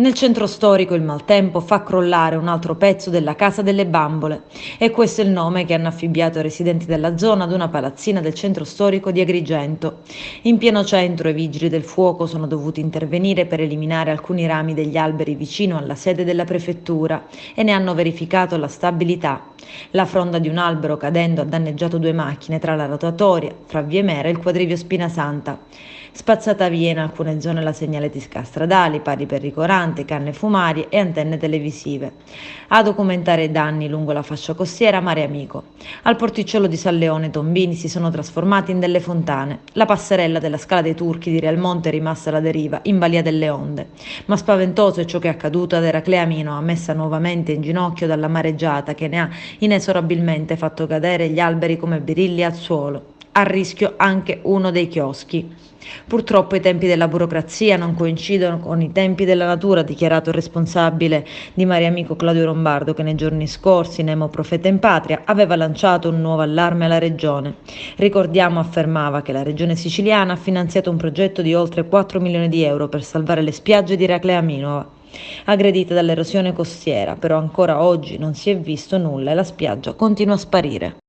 Nel centro storico il maltempo fa crollare un altro pezzo della Casa delle Bambole e questo è il nome che hanno affibbiato i residenti della zona ad una palazzina del centro storico di Agrigento. In pieno centro i vigili del fuoco sono dovuti intervenire per eliminare alcuni rami degli alberi vicino alla sede della prefettura e ne hanno verificato la stabilità. La fronda di un albero cadendo ha danneggiato due macchine tra la rotatoria, fra Viemera e il quadrivio Spinasanta. Spazzata via in alcune zone la segnaletica stradali, pali pericolante, canne fumarie e antenne televisive. A documentare i danni lungo la fascia costiera Mare Amico. Al porticciolo di San Leone tombini si sono trasformati in delle fontane. La passerella della Scala dei Turchi di Realmonte è rimasta alla deriva, in balia delle onde. Ma spaventoso è ciò che è accaduto ad Eraclea Minoa, messa nuovamente in ginocchio dalla mareggiata che ne ha inesorabilmente fatto cadere gli alberi come birilli al suolo. A rischio anche uno dei chioschi. Purtroppo i tempi della burocrazia non coincidono con i tempi della natura, ha dichiarato il responsabile di Mare Amico Claudio Lombardo, che nei giorni scorsi, Nemo Profeta in Patria, aveva lanciato un nuovo allarme alla regione. Ricordiamo, affermava, che la regione siciliana ha finanziato un progetto di oltre 4 milioni di euro per salvare le spiagge di Eraclea Minova, aggredite dall'erosione costiera, però ancora oggi non si è visto nulla e la spiaggia continua a sparire.